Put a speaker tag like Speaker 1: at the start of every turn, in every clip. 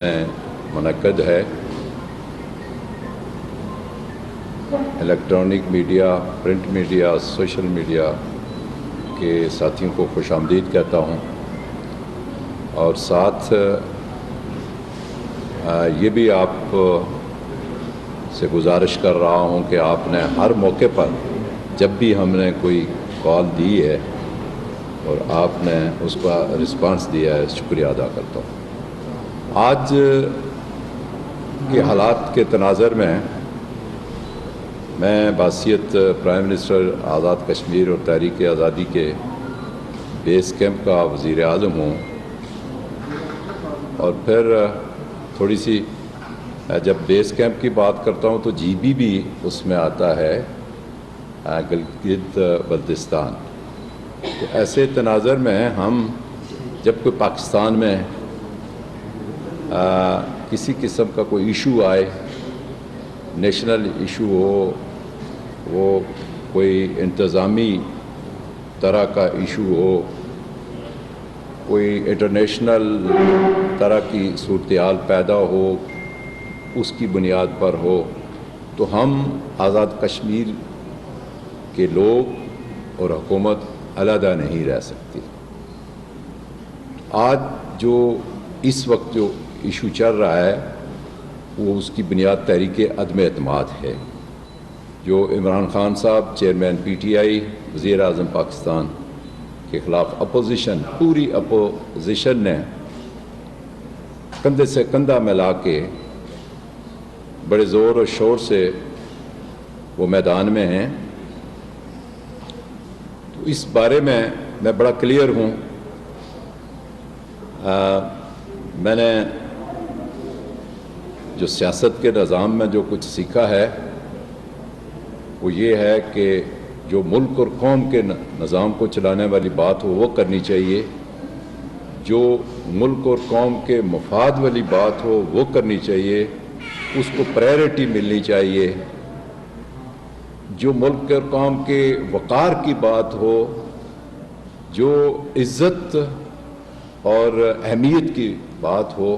Speaker 1: منعقد ہے۔ Electronic media, print media, social media کے ساتھیوں کو خوش آمدید کہتا ہوں، اور ساتھ یہ بھی آپ سے گزارش کر رہا ہوں کہ آپ نے ہر موقع پر جب بھی ہم نے کوئی کال دی ہے اور آپ نے اس کا رسپانس دیا ہے، شکریہ ادا کرتا ہوں۔ آج کے حالات کے تناظر میں بحیثیت پرائم منسٹر آزاد کشمیر اور تحریک آزادی کے بیس کیمپ کا وزیر اعظم ہوں، اور پھر تھوڑی سی جب بیس کیمپ کی بات کرتا ہوں تو جی بی بھی اس میں آتا ہے، گلگت بلتستان۔ تو ایسے تناظر میں ہم جب کوئی پاکستان میں کسی قسم کا کوئی ایشو آئے، نیشنل ایشو ہو، وہ کوئی انتظامی طرح کا ایشو ہو، کوئی انٹرنیشنل طرح کی صورتحال پیدا ہو، اس کی بنیاد پر ہو، تو ہم آزاد کشمیر کے لوگ اور حکومت علیحدہ نہیں رہ سکتی۔ آج جو اس وقت جو ایشو چل رہا ہے وہ اس کی بنیاد تحریک عدم اعتماد ہے، جو عمران خان صاحب چیئرمین پی ٹی آئی، وزیر اعظم پاکستان کے خلاف اپوزیشن، پوری اپوزیشن نے کندھے سے کندھا ملا کے بڑے زور اور شور سے وہ میدان میں ہیں۔ تو اس بارے میں بڑا کلیئر ہوں۔ میں نے جو سیاست کے نظام میں جو کچھ سیکھا ہے وہ یہ ہے کہ جو ملک اور قوم کے نظام کو چلانے والی بات ہو وہ کرنی چاہیے، جو ملک اور قوم کے مفاد والی بات ہو وہ کرنی چاہیے، اس کو پرائیورٹی ملنی چاہیے۔ جو ملک اور قوم کے وقار کی بات ہو، جو عزت اور اہمیت کی بات ہو،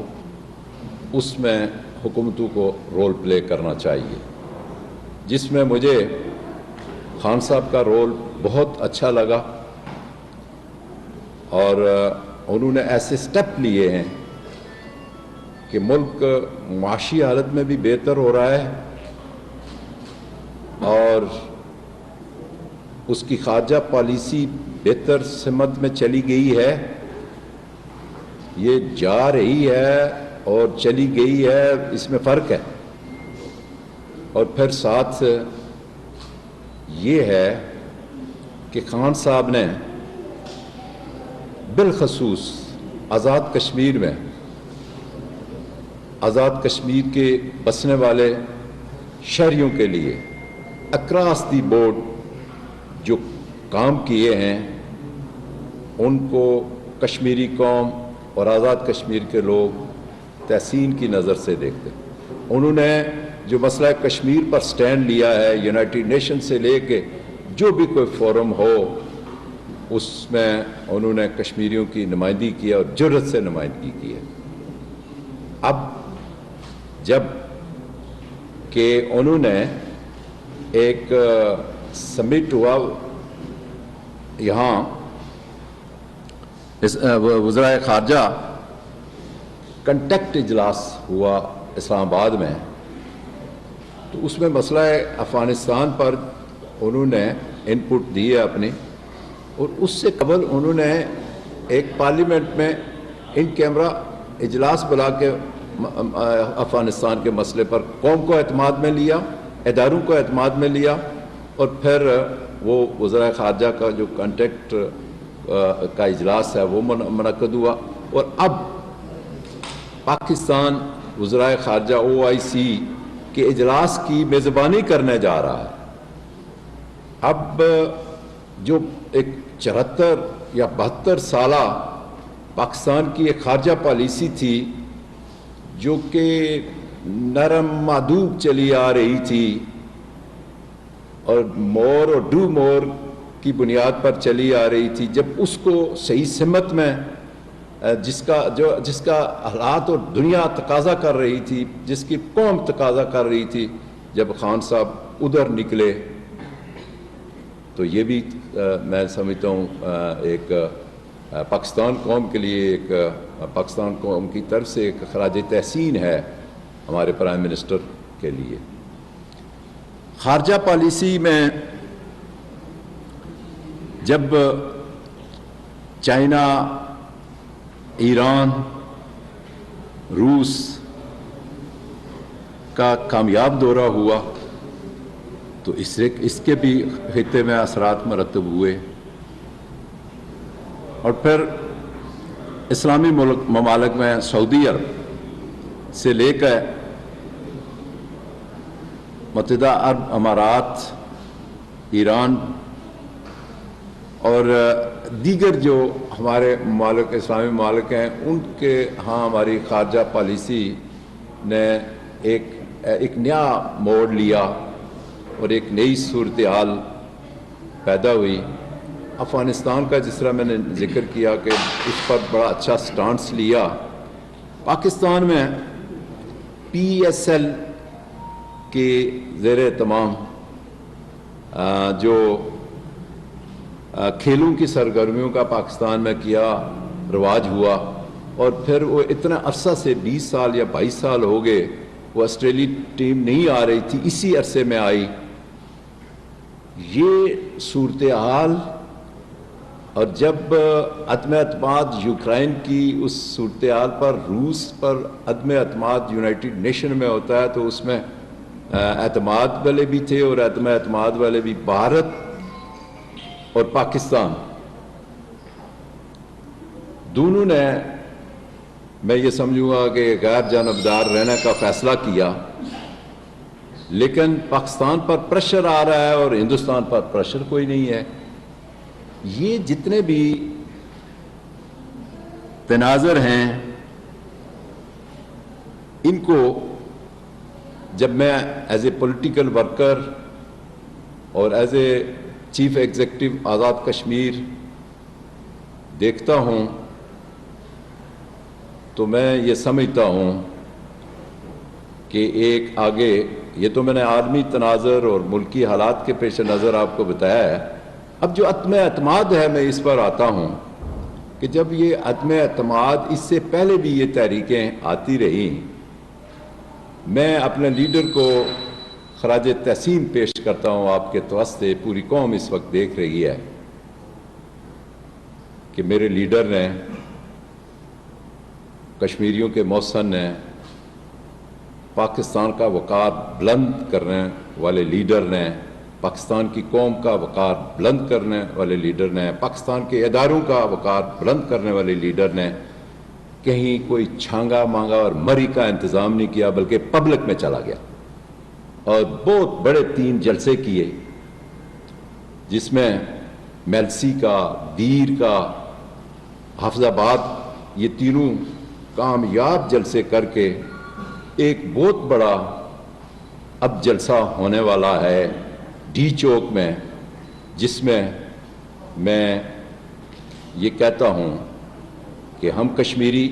Speaker 1: اس میں حکومتوں کو رول پلے کرنا چاہیے، جس میں مجھے خان صاحب کا رول بہت اچھا لگا، اور انہوں نے ایسے سٹیپ لیے ہیں کہ ملک معاشی حالت میں بھی بہتر ہو رہا ہے، اور اس کی خارجہ پالیسی بہتر سمت میں چلی گئی ہے، یہ جا رہی ہے اور چلی گئی ہے، اس میں فرق ہے۔ اور پھر ساتھ یہ ہے کہ خان صاحب نے بالخصوص آزاد کشمیر میں، آزاد کشمیر کے بسنے والے شہریوں کے لیے اکراس دی بورڈ جو کام کیے ہیں، ان کو کشمیری قوم اور آزاد کشمیر کے لوگ تحسین کی نظر سے دیکھتے ہیں۔ انہوں نے جو مسئلہ کشمیر پر سٹینڈ لیا ہے، یونائٹڈ نیشن سے لے کے جو بھی کوئی فورم ہو، اس میں انہوں نے کشمیریوں کی نمائندگی کی ہے اور جرأت سے نمائندگی کی ہے۔ اب جب کہ انہوں نے ایک سمٹ ہوا یہاں وزرائے خارجہ کنٹیکٹ اجلاس ہوا اسلام آباد میں، تو اس میں مسئلہ افغانستان پر انہوں نے ان پٹ دی ہے اپنی، اور اس سے قبل انہوں نے ایک پارلیمنٹ میں ان کیمرہ اجلاس بلا کے افغانستان کے مسئلے پر قوم کو اعتماد میں لیا، اداروں کو اعتماد میں لیا، اور پھر وہ وزرائے خارجہ کا جو کنٹیکٹ کا اجلاس ہے وہ منعقد ہوا، اور اب پاکستان وزرائے خارجہ OIC کے اجلاس کی میزبانی کرنے جا رہا ہے۔ اب جو ایک 74 یا 72 سالہ پاکستان کی ایک خارجہ پالیسی تھی جو کہ نرم معدوب چلی آ رہی تھی اور مور اور ڈو مور کی بنیاد پر چلی آ رہی تھی، جب اس کو صحیح سمت میں جس کا حالات اور دنیا تقاضا کر رہی تھی، جس کی قوم تقاضا کر رہی تھی، جب خان صاحب ادھر نکلے تو یہ بھی میں سمجھتا ہوں ایک پاکستان قوم کے لیے، ایک پاکستان قوم کی طرف سے ایک خراج تحسین ہے ہمارے پرائم منسٹر کے لیے۔ خارجہ پالیسی میں جب چائنا، ایران، روس کا کامیاب دورہ ہوا تو اس کے بھی خطے میں اثرات مرتب ہوئے، اور پھر اسلامی ممالک میں سعودی عرب سے لے کر متحدہ عرب امارات، ایران اور دیگر جو ہمارے ممالک، اسلامی ممالک ہیں، ان کے ہاں ہماری خارجہ پالیسی نے ایک نیا موڑ لیا اور ایک نئی صورتحال پیدا ہوئی۔ افغانستان کا جس طرح میں نے ذکر کیا کہ اس پر بڑا اچھا سٹانس لیا۔ پاکستان میں پی ایس ایل کے زیر اہتمام جو کھیلوں کی سرگرمیوں کا پاکستان میں کیا رواج ہوا، اور پھر وہ اتنا عرصہ سے 20 سال یا 22 سال ہو گئے وہ آسٹریلی ٹیم نہیں آ رہی تھی، اسی عرصے میں آئی۔ یہ صورتحال اور جب عدم اعتماد یوکرائن کی اس صورتحال پر، روس پر عدم اعتماد یونائٹڈ نیشن میں ہوتا ہے تو اس میں اعتماد والے بھی تھے اور عدم اعتماد والے بھی۔ بھارت اور پاکستان دونوں نے، میں یہ سمجھوں گا کہ غیر جانبدار رہنے کا فیصلہ کیا، لیکن پاکستان پر پریشر آ رہا ہے اور ہندوستان پر پریشر کوئی نہیں ہے۔ یہ جتنے بھی تناظر ہیں ان کو جب میں ایز اے پولیٹیکل ورکر اور as a chief executive Azad Kashmir دیکھتا ہوں تو میں یہ سمجھتا ہوں کہ ایک آگے، یہ تو میں نے عالمی تناظر اور ملکی حالات کے پیش نظر آپ کو بتایا ہے۔ اب جو عدم اعتماد ہے، میں اس پر آتا ہوں کہ جب یہ عدم اعتماد، اس سے پہلے بھی یہ تحریکیں آتی رہیں، میں اپنے لیڈر کو خراج تحسین پیش کرتا ہوں آپ کے توسط، پوری قوم اس وقت دیکھ رہی ہے کہ میرے لیڈر نے، کشمیریوں کے محسن نے، پاکستان کا وقار بلند کرنے والے لیڈر نے، پاکستان کی قوم کا وقار بلند کرنے والے لیڈر نے، پاکستان کے اداروں کا وقار بلند کرنے والے لیڈر نے کہیں کوئی چھانگا مانگا اور مری کا انتظام نہیں کیا، بلکہ پبلک میں چلا گیا اور بہت بڑے 3 جلسے کیے، جس میں میلسی کا، دیر کا، حافظ آباد، یہ تینوں کامیاب جلسے کر کے ایک بہت بڑا اب جلسہ ہونے والا ہے ڈی چوک میں، جس میں میں یہ کہتا ہوں کہ ہم کشمیری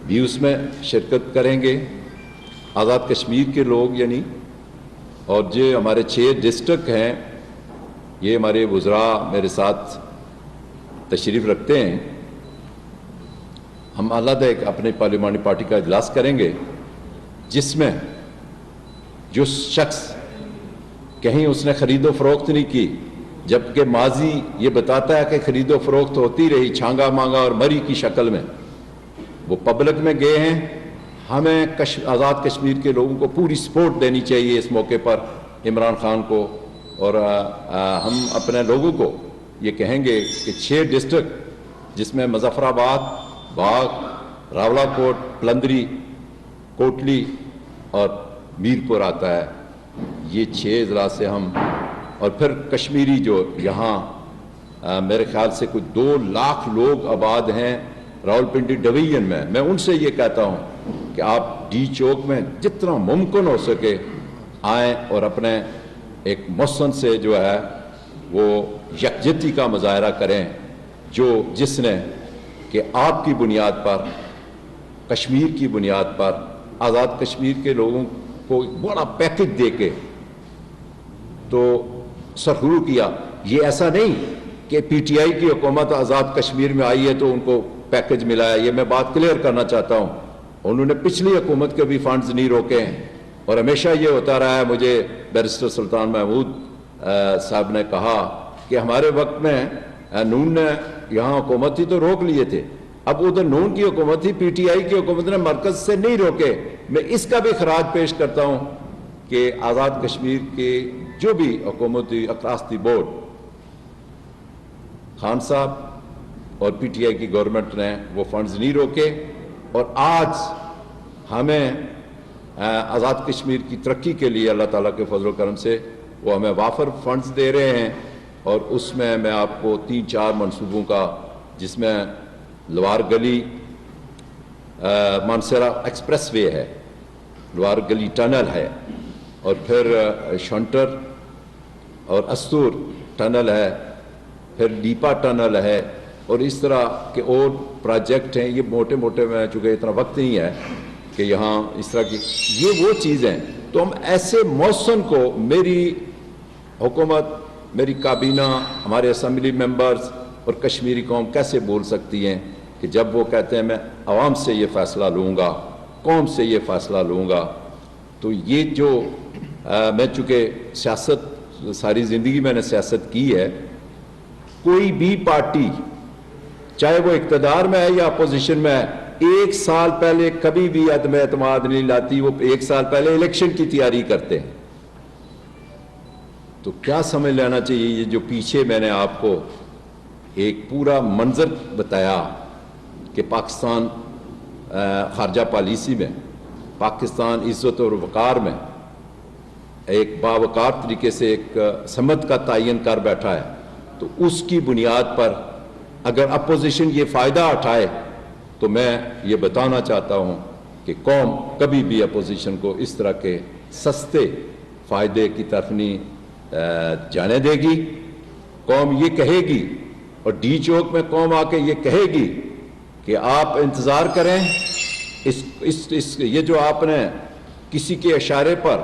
Speaker 1: بھی اس میں شرکت کریں گے، آزاد کشمیر کے لوگ یعنی، اور جو ہمارے 6 ڈسٹرکٹ ہیں، یہ ہمارے وزراء میرے ساتھ تشریف رکھتے ہیں۔ ہم علیحدہ ایک اپنی پارلیمانی پارٹی کا اجلاس کریں گے، جس میں جو شخص کہیں اس نے خرید و فروخت نہیں کی، جبکہ ماضی یہ بتاتا ہے کہ خرید و فروخت ہوتی رہی چھانگا مانگا اور مری کی شکل میں، وہ پبلک میں گئے ہیں۔ ہمیں آزاد کشمیر کے لوگوں کو پوری سپورٹ دینی چاہیے اس موقع پر، عمران خان کو، اور ہم اپنے لوگوں کو یہ کہیں گے کہ 6 ڈسٹرکٹ جس میں مظفر آباد، باغ، راولا کوٹ، پلندری، کوٹلی اور میرپور آتا ہے، یہ 6 اضلاع سے ہم، اور پھر کشمیری جو یہاں میرے خیال سے کچھ 2 لاکھ لوگ آباد ہیں راولپنڈی ڈویژن میں، میں ان سے یہ کہتا ہوں کہ آپ ڈی چوک میں جتنا ممکن ہو سکے آئیں اور اپنے ایک محسن سے جو ہے وہ یکجہتی کا مظاہرہ کریں، جس نے کہ آپ کی بنیاد پر، کشمیر کی بنیاد پر آزاد کشمیر کے لوگوں کو ایک بڑا پیکج دے کے تو سرخرو کیا. یہ ایسا نہیں کہ پی ٹی آئی کی حکومت آزاد کشمیر میں آئی ہے تو ان کو پیکج ملا ہے. یہ میں بات کلیئر کرنا چاہتا ہوں. انہوں نے پچھلی حکومت کے بھی فنڈز نہیں روکے ہیں اور ہمیشہ یہ ہوتا رہا ہے. مجھے بیرسٹر سلطان محمود صاحب نے کہا کہ ہمارے وقت میں نون نے یہاں حکومت تھی تو روک لیے تھے. اب ادھر نون کی حکومت تھی, پی ٹی آئی کی حکومت نے مرکز سے نہیں روکے. میں اس کا بھی خراج پیش کرتا ہوں کہ آزاد کشمیر کے جو بھی حکومتی اکراس دی بورڈ, خان صاحب اور پی ٹی آئی کی گورنمنٹ نے وہ فنڈز نہیں روکے اور آج ہمیں آزاد کشمیر کی ترقی کے لیے اللہ تعالیٰ کے فضل و کرم سے وہ ہمیں وافر فنڈز دے رہے ہیں. اور اس میں میں آپ کو 3-4 منصوبوں کا, جس میں لوار گلی مانسیرا ایکسپریس وے ہے, لوار گلی ٹنل ہے, اور پھر شنٹر اور استور ٹنل ہے, پھر ڈیپا ٹنل ہے, اور اس طرح کے اور پروجیکٹ ہیں. یہ موٹے موٹے میں چونکہ اتنا وقت نہیں ہے کہ یہاں اس طرح کی یہ وہ چیزیں. تو ہم ایسے موسم کو, میری حکومت, میری کابینہ, ہمارے اسمبلی ممبرز اور کشمیری قوم کیسے بول سکتی ہیں کہ جب وہ کہتے ہیں میں عوام سے یہ فیصلہ لوں گا, قوم سے یہ فیصلہ لوں گا. تو یہ جو میں چونکہ سیاست ساری زندگی میں نے سیاست کی ہے, کوئی بھی پارٹی چاہے وہ اقتدار میں ہے یا اپوزیشن میں ہے, 1 سال پہلے کبھی بھی عدم اعتماد نہیں لاتی. وہ 1 سال پہلے الیکشن کی تیاری کرتے ہیں. تو کیا سمجھ لینا چاہیے, یہ جو پیچھے میں نے آپ کو ایک پورا منظر بتایا کہ پاکستان خارجہ پالیسی میں, پاکستان عزت اور وقار میں ایک باوقار طریقے سے ایک سمت کا تعین کر بیٹھا ہے, تو اس کی بنیاد پر اگر اپوزیشن یہ فائدہ اٹھائے تو میں یہ بتانا چاہتا ہوں کہ قوم کبھی بھی اپوزیشن کو اس طرح کے سستے فائدے کی طرف نہیں جانے دے گی. قوم یہ کہے گی, اور ڈی چوک میں قوم آ کے یہ کہے گی کہ آپ انتظار کریں, یہ جو آپ نے کسی کے اشارے پر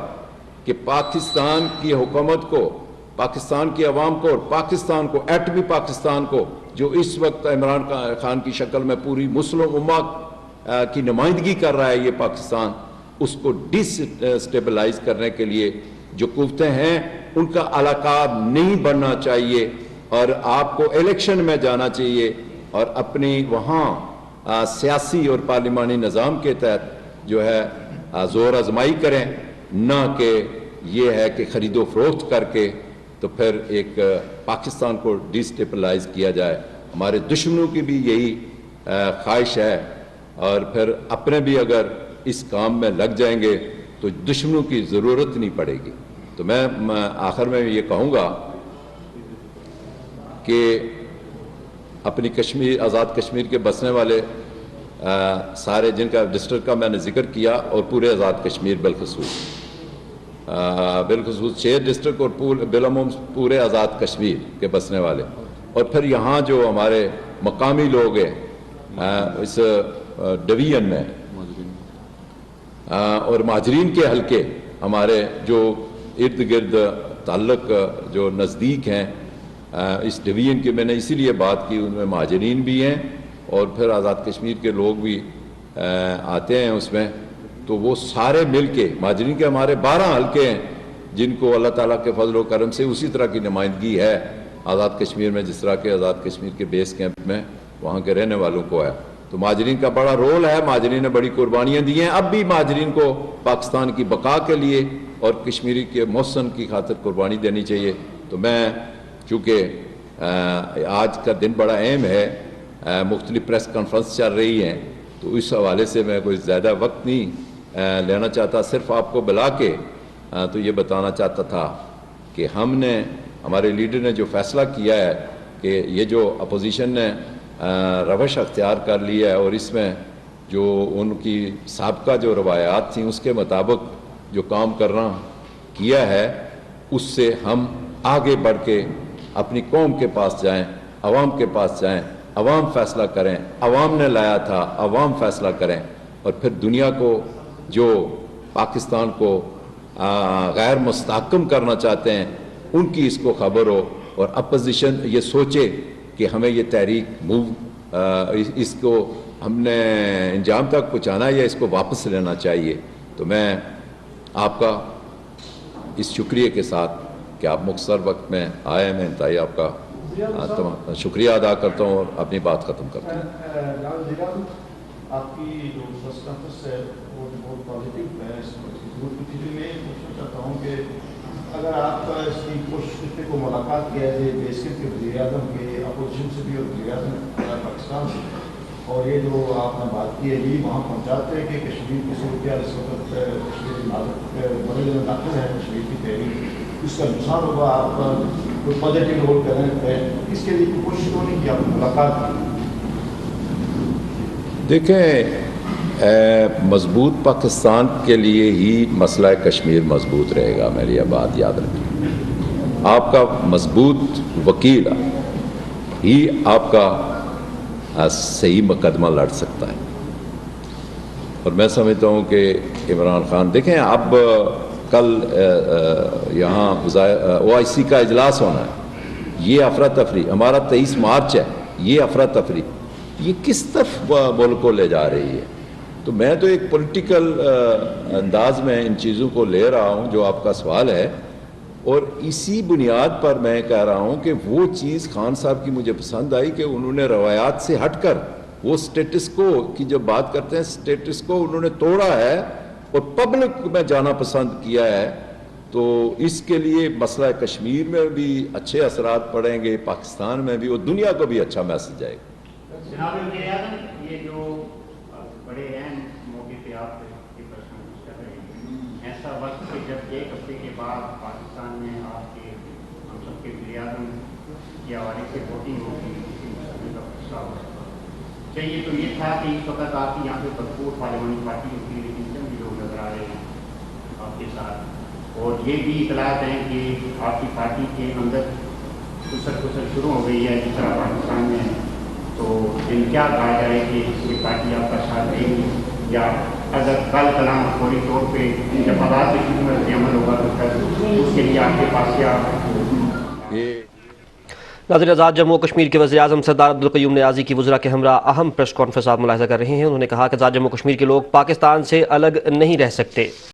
Speaker 1: کہ پاکستان کی حکومت کو, پاکستان کی عوام کو اور پاکستان کو, ایٹمی پاکستان کو, جو اس وقت عمران خان کی شکل میں پوری مسلم امت کی نمائندگی کر رہا ہے یہ پاکستان, اس کو ڈس اسٹیبلائز کرنے کے لیے جو قوتیں ہیں ان کا علاقہ نہیں بننا چاہیے, اور آپ کو الیکشن میں جانا چاہیے اور اپنی وہاں سیاسی اور پارلیمانی نظام کے تحت جو ہے زور آزمائی کریں, نہ کہ یہ ہے کہ خرید و فروخت کر کے تو پھر ایک پاکستان کو ڈی اسٹیبلائز کیا جائے. ہمارے دشمنوں کی بھی یہی خواہش ہے, اور پھر اپنے بھی اگر اس کام میں لگ جائیں گے تو دشمنوں کی ضرورت نہیں پڑے گی. تو میں آخر میں یہ کہوں گا کہ اپنی کشمیر, آزاد کشمیر کے بسنے والے سارے, جن کا ڈسٹرکٹ کا میں نے ذکر کیا, اور پورے آزاد کشمیر بالخصوص 6 ڈسٹرکٹ اور بالعموم پورے آزاد کشمیر کے بسنے والے, اور پھر یہاں جو ہمارے مقامی لوگ ہیں اس ڈویژن میں, اور مہاجرین کے حلقے ہمارے جو ارد گرد تعلق جو نزدیک ہیں اس ڈویژن کی, میں نے اسی لیے بات کی, ان میں مہاجرین بھی ہیں اور پھر آزاد کشمیر کے لوگ بھی آتے ہیں اس میں. تو وہ سارے مل کے, مہاجرین کے ہمارے 12 حلقے ہیں جن کو اللہ تعالیٰ کے فضل و کرم سے اسی طرح کی نمائندگی ہے آزاد کشمیر میں جس طرح کے آزاد کشمیر کے بیس کیمپ میں وہاں کے رہنے والوں کو ہے. تو مہاجرین کا بڑا رول ہے, مہاجرین نے بڑی قربانیاں دی ہیں. اب بھی مہاجرین کو پاکستان کی بقا کے لیے اور کشمیری کے محسن کی خاطر قربانی دینی چاہیے. تو میں چونکہ آج کا دن بڑا اہم ہے, مختلف پریس کانفرنس چل رہی ہیں, تو اس حوالے سے میں کوئی زیادہ وقت نہیں لینا چاہتا. صرف آپ کو بلا کے تو یہ بتانا چاہتا تھا کہ ہم نے, ہمارے لیڈر نے جو فیصلہ کیا ہے کہ یہ جو اپوزیشن نے روش اختیار کر لیا ہے اور اس میں جو ان کی سابقہ جو روایات تھیں اس کے مطابق جو کام کرنا کیا ہے, اس سے ہم آگے بڑھ کے اپنی قوم کے پاس جائیں, عوام کے پاس جائیں, عوام فیصلہ کریں, عوام نے لایا تھا, عوام فیصلہ کریں, اور پھر دنیا کو جو پاکستان کو غیر مستحکم کرنا چاہتے ہیں ان کی اس کو خبر ہو, اور اپوزیشن یہ سوچے کہ ہمیں یہ تحریک اس کو ہم نے انجام تک پہنچانا ہے یا اس کو واپس لینا چاہیے. تو میں آپ کا اس شکریہ کے ساتھ کہ آپ مختصر وقت میں آئے, میں انتہائی آپ کا تمام شکریہ ادا کرتا ہوں اور اپنی بات ختم کرتا ہوں.
Speaker 2: آپ کی جو پریس کانفرنس ہے وہ بہت پازیٹیو ہے. میں پوچھنا چاہتا ہوں کہ اگر آپ اس کی کوشش کرتے کو ملاقات کیا جائے بیس کیمپ کے وزیر اعظم کے, اپوزیشن سے بھی اور وزیر اعظم پاکستان سے, اور یہ جو آپ نے بات کی ہے یہ وہاں پہنچاتے ہیں کہ کشمیر کی صورتحال اس وقت کشمیر بڑے داخل ہے, کشمیر کی تحریک اس کا نقصان ہوگا, آپ کوئی پازیٹیو رول کریں, اس کے لیے کوشش تو نہیں کی آپ نے ملاقات کی؟
Speaker 1: دیکھیں, مضبوط پاکستان کے لیے ہی مسئلہ کشمیر مضبوط رہے گا. میری یہ بات یاد رکھیں, آپ کا مضبوط وکیل ہی آپ کا صحیح مقدمہ لڑ سکتا ہے. اور میں سمجھتا ہوں کہ عمران خان, دیکھیں اب کل یہاں OIC کا اجلاس ہونا ہے, یہ افراتفری, ہمارا 23 مارچ ہے, یہ افراتفری یہ کس طرف ملک کو لے جا رہی ہے. تو میں تو ایک پولیٹیکل انداز میں ان چیزوں کو لے رہا ہوں جو آپ کا سوال ہے, اور اسی بنیاد پر میں کہہ رہا ہوں کہ وہ چیز خان صاحب کی مجھے پسند آئی کہ انہوں نے روایات سے ہٹ کر وہ سٹیٹس کو کی جب بات کرتے ہیں سٹیٹس کو انہوں نے توڑا ہے اور پبلک میں جانا پسند کیا ہے. تو اس کے لیے مسئلہ کشمیر میں بھی اچھے اثرات پڑیں گے, پاکستان میں بھی, اور دنیا کو بھی اچھا میسج جائے گا.
Speaker 3: جناب وزیر اعظم, یہ جو بڑے اہم موقع پہ آپ کی پرسن کر رہے ہیں, ایسا وقت کہ جب 1 ہفتے کے بعد پاکستان میں آپ کے ہم سب کے وزیر اعظم کے حوالے سے ووٹنگ ہوگی, کا فیصلہ ہو چاہیے, تو یہ تھا کہ اس وقت آپ کی یہاں پہ بھرپور پارلیمانی پارٹی ہوتی ہے, لیکن چند بھی لوگ نظر آ رہے ہیں آپ کے ساتھ, اور یہ بھی اطلاعات ہیں کہ آپ کی پارٹی کے اندر کسر شروع ہو گئی ہے جس طرح پاکستان میں. تو ان کیا کہا جائے کہ یہ پارٹی آپ کا ساتھ دے گی, یا اگر کل کلام فوری طور پہ انتخابات کی خدمت عمل ہوگا تو اس کے لیے آپ کے پاس کیا؟
Speaker 4: ناظرین، آزاد جموں و کشمیر کے وزیر اعظم سردار عبدالقیوم نیازی کی وزراء کے ہمراہ اہم پریس کانفرنس آپ ملاحظہ کر رہے ہیں. انہوں نے کہا کہ آزاد جموں و کشمیر کے لوگ پاکستان سے الگ نہیں رہ سکتے.